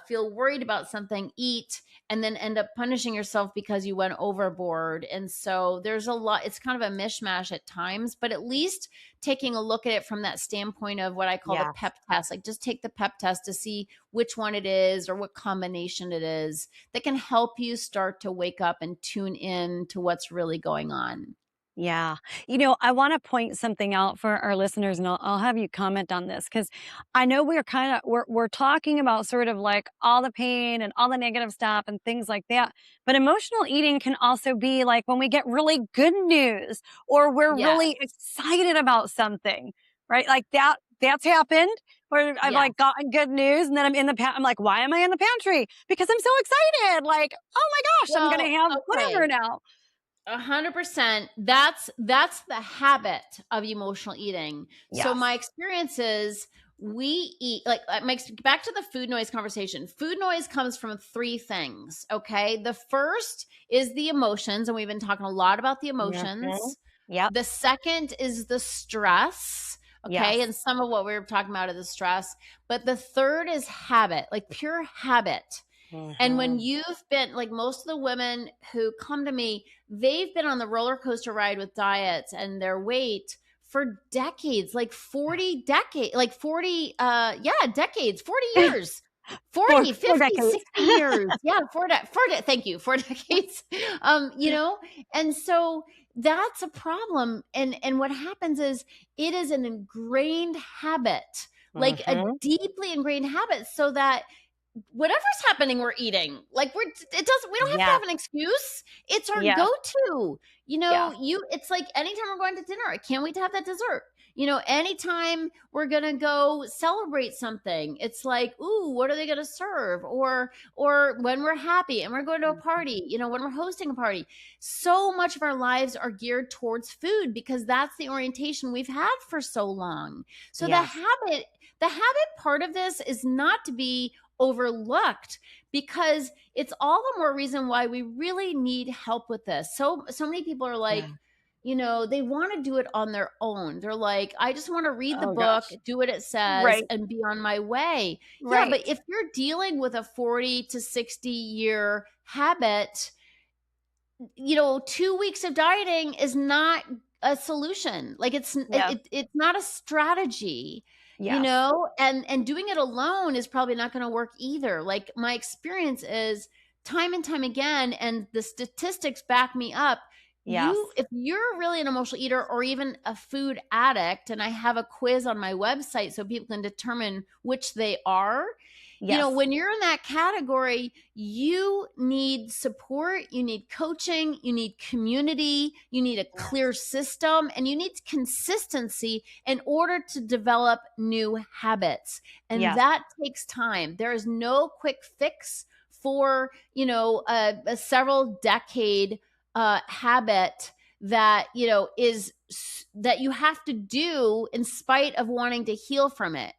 feel worried about something, eat, and then end up punishing yourself because you went overboard. And so there's a lot, it's kind of a mishmash at times, but at least taking a look at it from that standpoint of what I call the Yes. pep test. Like, just take the pep test to see which one it is or what combination it is that can help you start to wake up and tune in to what's really going on. Yeah. I want to point something out for our listeners, and I'll have you comment on this because I know we're talking about sort of like all the pain and all the negative stuff and things like that. But emotional eating can also be like when we get really good news or we're really Yes. excited about something, right? Like that's happened where I've like Yes. gotten good news and then I'm like, why am I in the pantry? Because I'm so excited. Like, oh my gosh, I'm Well, gonna have whatever okay. now. 100%. That's the habit of emotional eating. So Yes. my experience is, we eat, like, makes back to the food noise conversation. Food noise comes from three things. Okay. The first is the emotions, and we've been talking a lot about the Mhm. emotions. Yep. The second is the stress. Okay. Yes. And some of what we were talking about is the stress. But the third is habit, like pure habit. And when Mhm. you've been like most of the women who come to me, they've been on the roller coaster ride with diets and their weight for decades, like 40 decades, like 40, yeah, decades, 40 years, Four 40, four 50, decades. 60 years. Yeah, thank you, 4 decades. You know, and so that's a problem. And what happens is it is an ingrained habit, like a Mhm. deeply ingrained habit, so that whatever's happening, we're eating. Like we don't have to Yeah. have an excuse. It's our Yes. go-to. Yeah. It's like anytime we're going to dinner, I can't wait to have that dessert. Anytime we're gonna go celebrate something, it's like, ooh, what are they gonna serve? Or when we're happy and we're going to a party, when we're hosting a party, so much of our lives are geared towards food because that's the orientation we've had for so long. So the Yes. habit part of this is not to be overlooked, because it's all the more reason why we really need help with this. So many people are Yeah. like, they want to do it on their own. They're like, I just want to read the Oh book, gosh. do what it says, Right. and be on my way. Yeah, but Right. if you're dealing with a 40 to 60-year habit, 2 weeks of dieting is not a solution. Like Yeah. it's not a strategy, Yes. and doing it alone is probably not going to work either. Like my experience is time and time again, and the statistics back me up. Yes. If you're really an emotional eater or even a food addict, and I have a quiz on my website so people can determine which they are, Yes. when you're in that category, you need support, you need coaching, you need community, you need a clear Yes. system, and you need consistency in order to develop new habits. And Yes. that takes time. There is no quick fix for, a several decade habit that, that you have to do in spite of wanting to heal from it.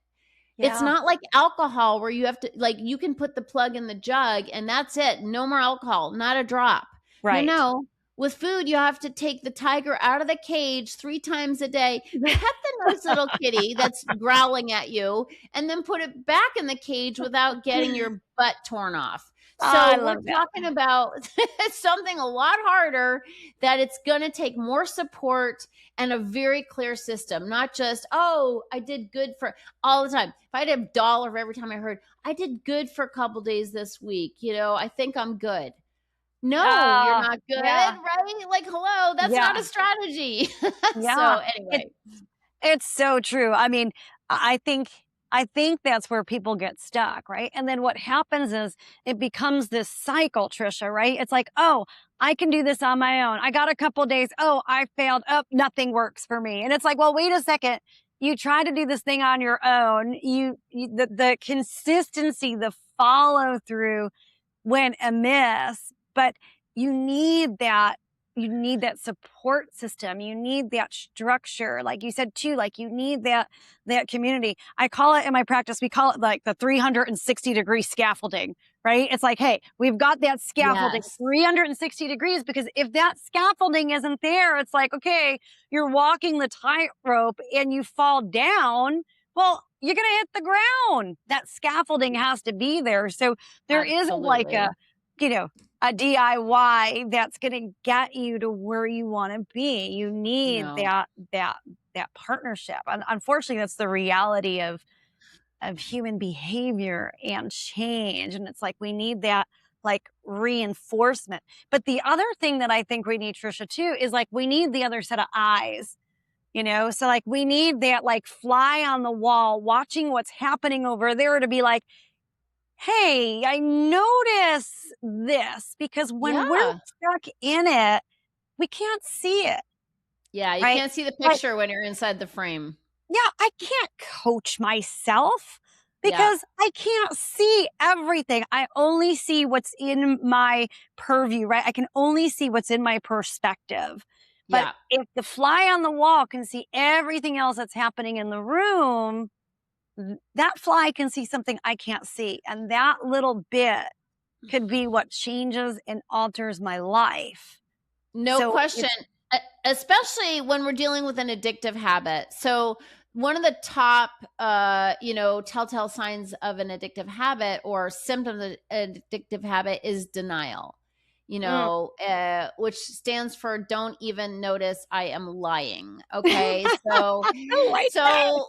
It's Yeah. not like alcohol where you have to, like, you can put the plug in the jug and that's it. No more alcohol, not a drop. No, Right. no. With food, you have to take the tiger out of the cage 3 times a day, pet the nice little kitty that's growling at you, and then put it back in the cage without getting your butt torn off. I So we're love that. talking about something a lot harder, that it's going to take more support and a very clear system, not just, oh, I did good for all the time. If I had $1 for every time I heard, I did good for a couple days this week, I think I'm good. No, you're Oh, not good, yeah. right? Like, hello, that's not Yeah. a strategy. Yeah. So anyway, It's so true. I mean, I think that's where people get stuck, right? And then what happens is it becomes this cycle, Trisha, right? It's like, oh, I can do this on my own. I got a couple days. Oh, I failed. Oh, nothing works for me. And it's like, well, wait a second. You try to do this thing on your own. The consistency, the follow through went amiss, but you need that you need that support system. You need that structure. Like you said too, like you need that community. I call it in my practice, we call it like the 360-degree scaffolding, right? It's like, hey, we've got that scaffolding yes. 360 degrees because if that scaffolding isn't there, it's like, okay, you're walking the tightrope and you fall down. Well, you're going to hit the ground. That scaffolding has to be there. So there isn't like Absolutely. a DIY that's going to get you to where you want to be. You need No. that partnership. And unfortunately, that's the reality of human behavior and change. And it's like we need that like reinforcement. But the other thing that I think we need, Trisha, too, is like we need the other set of eyes. So like we need that like fly on the wall watching what's happening over there to be like, hey, I notice this because when we're Yeah. stuck in it, we can't see it, Yeah. You right? can't see the Like, picture when you're inside the frame. yeah, I can't coach myself Yeah. because I can't see everything. I only see what's in my purview, right? I can only see what's in my perspective. But Yeah. if the fly on the wall can see everything else that's happening in the room, that fly can see something I can't see. And that little bit could be what changes and alters my life. No So question, especially when we're dealing with an addictive habit. So one of the top, telltale signs of an addictive habit or symptoms of an addictive habit is denial, Mm. which stands for don't even notice I am lying. Okay. So, I like that. so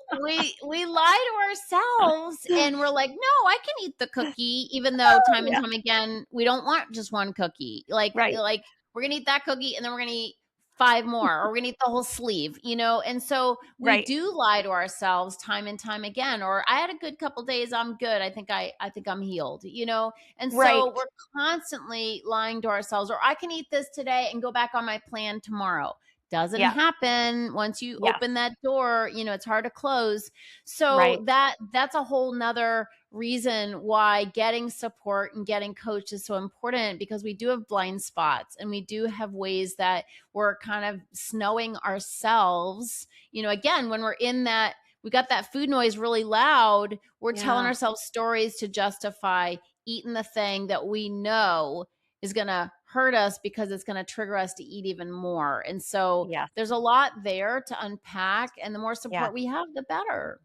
we lie to ourselves and we're like, no, I can eat the cookie, even though time and Yeah. time again, we don't want just one cookie. Right. Like we're going to eat that cookie and then we're going to eat five more, or we're gonna eat the whole sleeve. And so we Right. do lie to ourselves time and time again. Or I had a good couple days, I'm good. I think I'm healed. And Right. so we're constantly lying to ourselves. Or I can eat this today and go back on my plan tomorrow. Doesn't Yeah. happen. Once you Yes. open that door, it's hard to close. So Right. that's a whole nother reason why getting support and getting coached is so important, because we do have blind spots and we do have ways that we're kind of snowing ourselves. Again, when we're in that, we got that food noise really loud, we're telling Yeah. ourselves stories to justify eating the thing that we know is going to hurt us, because it's going to trigger us to eat even more. And so Yes. there's a lot there to unpack, and the more Yeah. support we have, the better.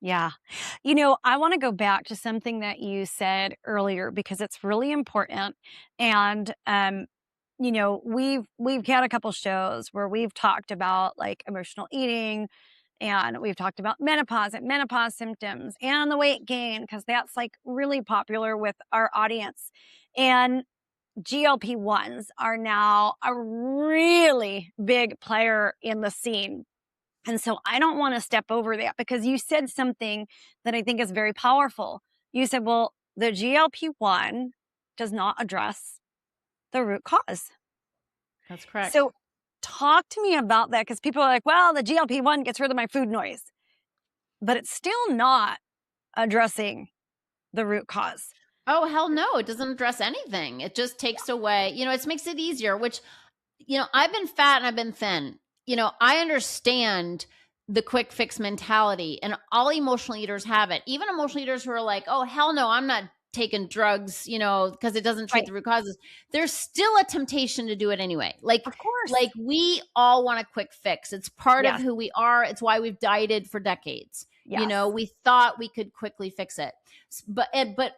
Yeah. I want to go back to something that you said earlier because it's really important. And we've had a couple shows where we've talked about like emotional eating, and we've talked about menopause and menopause symptoms and the weight gain because that's like really popular with our audience. And GLP-1s are now a really big player in the scene. And so I don't want to step over that because you said something that I think is very powerful. You said, well, the GLP-1 does not address the root cause. That's correct. So talk to me about that because people are like, well, the GLP-1 gets rid of my food noise, but it's still not addressing the root cause. Oh, hell no. It doesn't address anything. It just takes away, it makes it easier, which, I've been fat and I've been thin. I understand the quick fix mentality, and all emotional eaters have it. Even emotional eaters who are like, oh, hell no, I'm not taking drugs, because it doesn't treat Right. the root causes. There's still a temptation to do it anyway. Like, Of course. like we all want a quick fix. It's part of Yes. who we are. It's why we've dieted for decades. Yes. We thought we could quickly fix it. But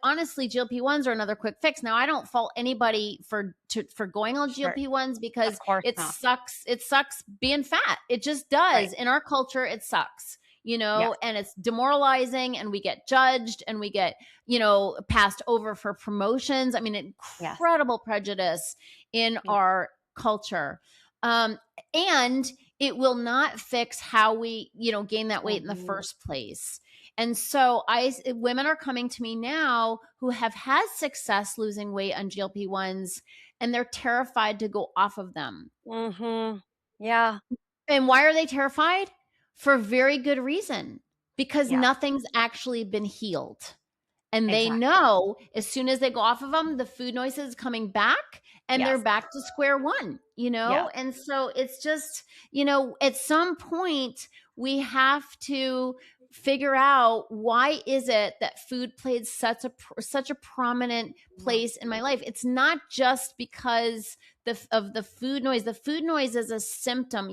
honestly, GLP-1s are another quick fix. Now, I don't fault anybody for going on Sure. GLP-1s, because Of course it not. sucks. It sucks being fat. It just does. Right. In our culture, it sucks. Yes. And it's demoralizing, and we get judged, and we get, passed over for promotions. I mean, Yes. incredible prejudice in Yeah. our culture. And it will not fix how we, gain that weight in the Mhm. first place. And so women are coming to me now who have had success losing weight on GLP-1s, and they're terrified to go off of them. Mhm. Yeah. And why are they terrified? For very good reason, because Yeah. nothing's actually been healed. And they Exactly. know as soon as they go off of them, the food noise is coming back, and they're Yes. back to square one. Yes. And so it's just, at some point we have to figure out, why is it that food played such a prominent place in my life? It's not just because of the food noise. The food noise is a symptom.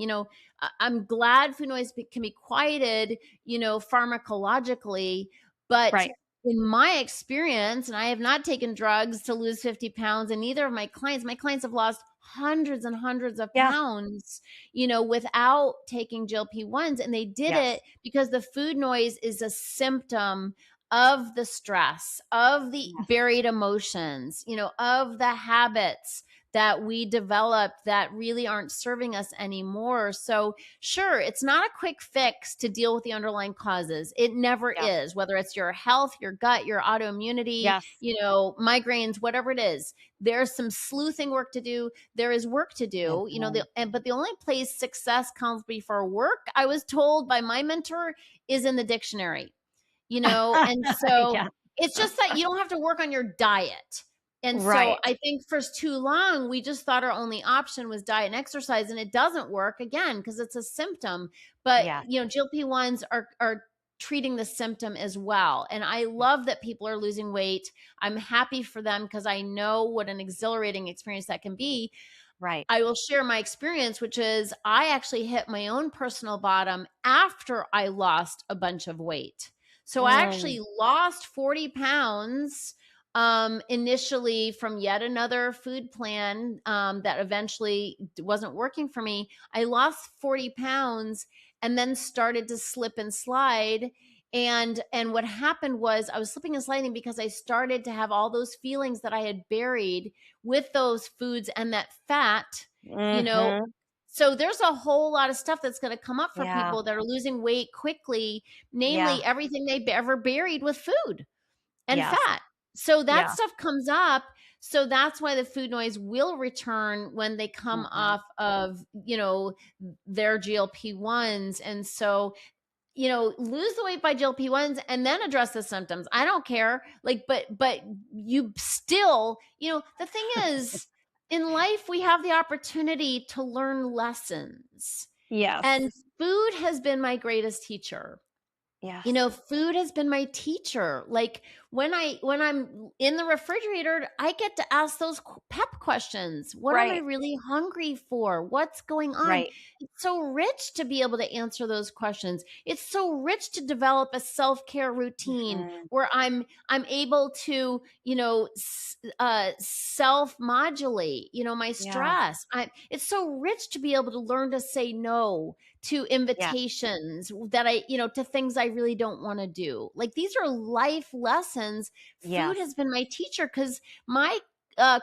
I'm glad food noise can be quieted, pharmacologically, but Right. in my experience, and I have not taken drugs to lose 50 pounds, and neither of my clients have lost hundreds and hundreds of Yeah. pounds, without taking GLP-1s. And they did Yes. it because the food noise is a symptom of the stress, of the Yes. buried emotions, of the habits that we developed that really aren't serving us anymore. So sure, it's not a quick fix to deal with the underlying causes. It never Yeah. is, whether it's your health, your gut, your autoimmunity, Yes. migraines, whatever it is. There's some sleuthing work to do. There is work to do, Mhm. but the only place success comes before work, I was told by my mentor, is in the dictionary. And so Yeah. it's just that you don't have to work on your diet. And so Right. I think for too long, we just thought our only option was diet and exercise, and it doesn't work, again, because it's a symptom. But, Yes. GLP-1s are treating the symptom as well. And I love that people are losing weight. I'm happy for them, because I know what an exhilarating experience that can be. Right. I will share my experience, which is I actually hit my own personal bottom after I lost a bunch of weight. So I Mm, actually lost 40 pounds initially from yet another food plan that eventually wasn't working for me. I lost 40 pounds and then started to slip and slide. And what happened was I was slipping and sliding because I started to have all those feelings that I had buried with those foods and that fat, you know. mhm. So there's a whole lot of stuff that's going to come up for Yeah. people that are losing weight quickly, Yeah. namely everything they ever buried with food and Yes. fat. So that Yeah. stuff comes up. So that's why the food noise will return when they come Mhm. off of, their GLP-1s. And so, lose the weight by GLP-1s and then address the symptoms. I don't care. Like, but you still, the thing is, in life, we have the opportunity to learn lessons. Yes. And food has been my greatest teacher. Yes. Food has been my teacher. Like when I'm in the refrigerator, I get to ask those pep questions. What am I Right. really hungry for? What's going on? Right. It's so rich to be able to answer those questions. It's so rich to develop a self-care routine Mhm. where I'm able to, self-modulate, my Yeah. stress. It's so rich to be able to learn to say no to Yeah. invitations that to things I really don't want to do. Like these are life lessons. Food Yes. has been my teacher because my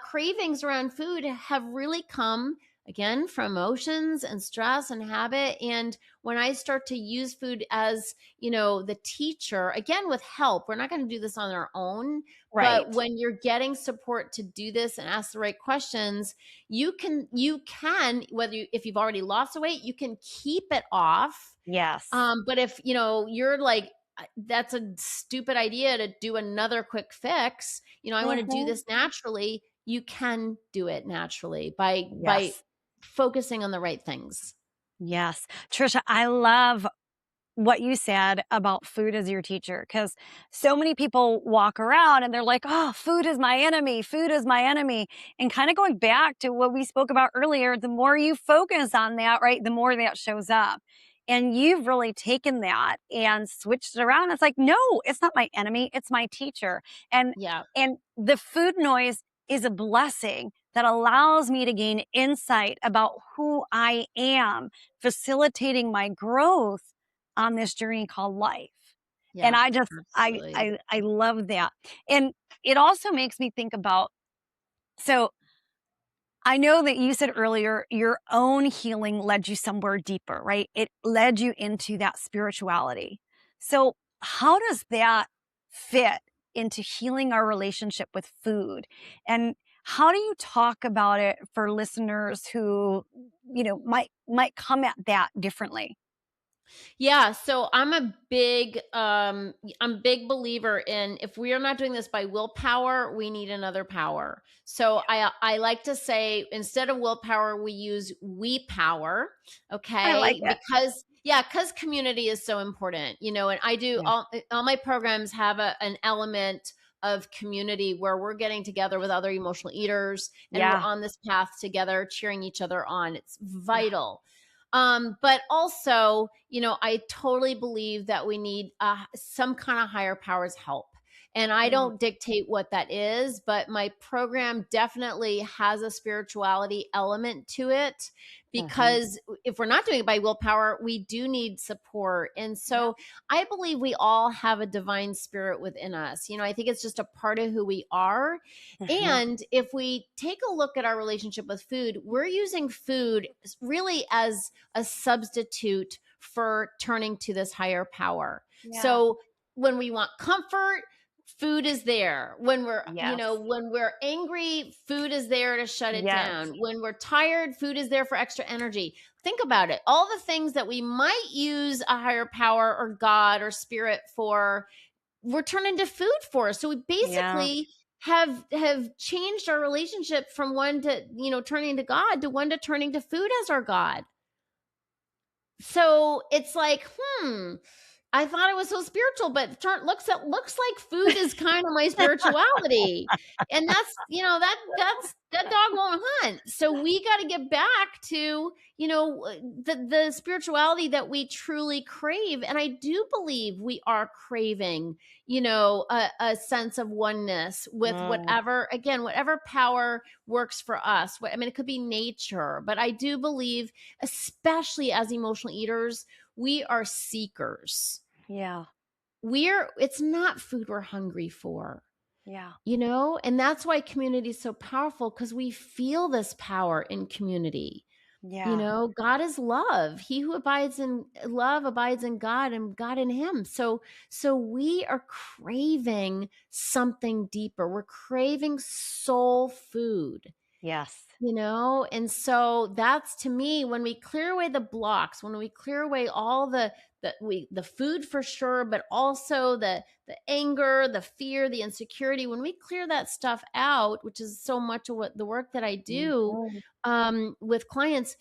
cravings around food have really come again from emotions and stress and habit. And when I start to use food as, the teacher, again, with help, we're not going to do this on our own. But Right. when you're getting support to do this and ask the right questions, you can whether if you've already lost the weight, you can keep it off. Yes. But if you're like, that's a stupid idea to do another quick fix, I want to do Mhm. this naturally. You can do it naturally by Yes. focusing on the right things. Yes. Trisha, I love what you said about food as your teacher, because so many people walk around and they're like, oh, food is my enemy. Food is my enemy. And kind of going back to what we spoke about earlier, the more you focus on that, right, the more that shows up. And you've really taken that and switched it around. It's like, no, it's not my enemy. It's my teacher. And, Yeah. and the food noise is a blessing that allows me to gain insight about who I am, facilitating my growth on this journey called life. And Yeah. I just Absolutely. I love that. And it also makes me think about, so I know that you said earlier your own healing led you somewhere deeper, right? It led you into that spirituality. So how does that fit into healing our relationship with food? And how do you talk about it for listeners who, might come at that differently? Yeah, so I'm a big believer in if we are not doing this by willpower, we need another power. So I like to say instead of willpower, we use we power, I like okay? it. Because community is so important, and I do Yeah. all my programs have an element of community where we're getting together with other emotional eaters and we're Yeah. on this path together cheering each other on. It's Yeah. vital. But also, I totally believe that we need some kind of higher powers help. And I Mm. don't dictate what that is, but my program definitely has a spirituality element to it Mhm. because if we're not doing it by willpower, we do need support. And Yeah. so I believe we all have a divine spirit within us. I think it's just a part of who we are. Mhm. And if we take a look at our relationship with food, we're using food really as a substitute for turning to this higher power. Yeah. So when we want comfort, food is there. Yes. When we're angry, food is there to shut it Yes. down. When we're tired, food is there for extra energy. Think about it. All the things that we might use a higher power or God or spirit for, we're turning to food for. So we Yeah. basically have changed our relationship from one to, turning to God to one to turning to food as our God. So it's like, I thought it was so spiritual, but it looks like food is kind of my spirituality. And that's, that's that dog won't hunt. So we got to get back to, the spirituality that we truly crave. And I do believe we are craving, a sense of oneness with whatever power works for us. I mean, it could be nature, but I do believe, especially as emotional eaters, we are seekers. Yeah. It's not food we're hungry for, Yeah. and that's why community is so powerful, because we feel this power in community. Yeah. God is love. He who abides in love abides in God, and God in him. So we are craving something deeper. We're craving soul food. Yes. And so that's, to me, when we clear away the blocks, when we clear away all the food for sure, but also the anger, the fear, the insecurity, when we clear that stuff out, which is so much of what the work that I do Mhm. with clients,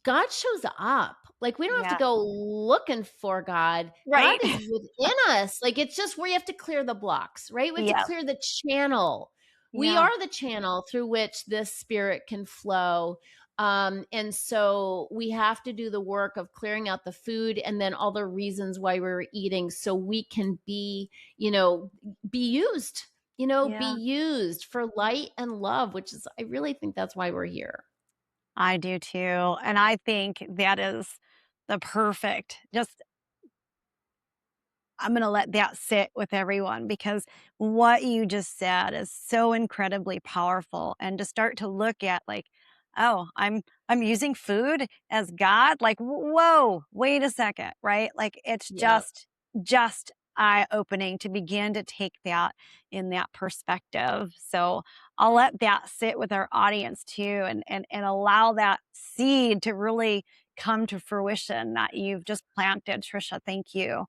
God shows up. Like, we don't have to Yeah. go looking for God. God Right. is within us. Like, it's just where you have to clear the blocks, right? We have to Yeah. clear the channel. We Yeah. are the channel through which this spirit can flow. And so we have to do the work of clearing out the food and then all the reasons why we're eating, so we can be used, be Yeah. used for light and love, which is, I really think that's why we're here. I do too. And I think that is the perfect, just I'm going to let that sit with everyone, because what you just said is so incredibly powerful. And to start to look at, like, oh, I'm using food as God, like, whoa, wait a second, right? Like, it's Yep. just eye opening to begin to take that in that perspective. So I'll let that sit with our audience too, and allow that seed to really come to fruition that you've just planted. Tricia, thank you.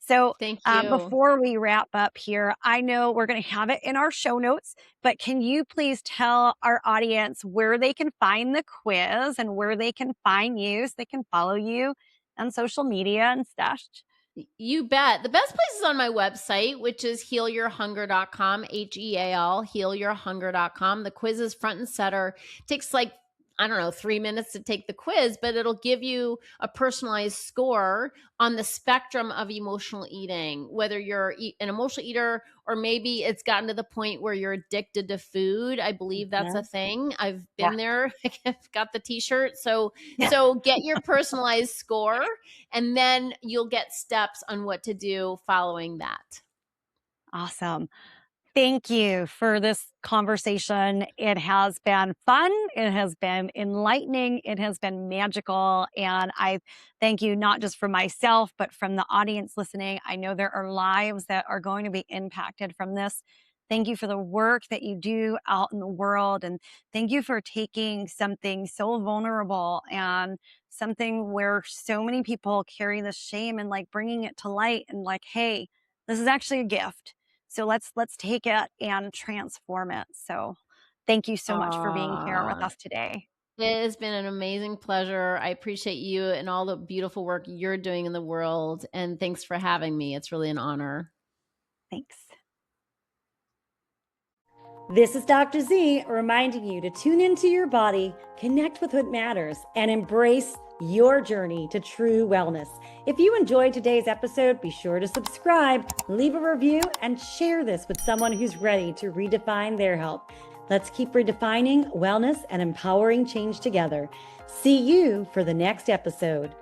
So, Thank you. before we wrap up here, I know we're going to have it in our show notes, but can you please tell our audience where they can find the quiz and where they can find you so they can follow you on social media and stuff? You bet. The best place is on my website, which is healyourhunger.com, HEAL, healyourhunger.com. The quiz is front and center. It takes, like, I don't know, 3 minutes to take the quiz, but it'll give you a personalized score on the spectrum of emotional eating, whether you're an emotional eater, or maybe it's gotten to the point where you're addicted to food. I believe that's a Mhm. thing. I've Yeah. been there. I've got the t-shirt. So Yeah. get your personalized score, and then you'll get steps on what to do following that. Awesome. Thank you for this conversation. It has been fun. It has been enlightening. It has been magical. And I thank you, not just for myself, but from the audience listening. I know there are lives that are going to be impacted from this. Thank you for the work that you do out in the world. And thank you for taking something so vulnerable and something where so many people carry the shame, and like bringing it to light, and like, hey, this is actually a gift. So let's take it and transform it. So thank you so much for being here with Aw, us today. it has been an amazing pleasure. I appreciate you and all the beautiful work you're doing in the world. And thanks for having me. It's really an honor. Thanks. This is Dr. Z reminding you to tune into your body, connect with what matters, and embrace your journey to true wellness. If you enjoyed today's episode, be sure to subscribe, leave a review, and share this with someone who's ready to redefine their health. Let's keep redefining wellness and empowering change together. See you for the next episode.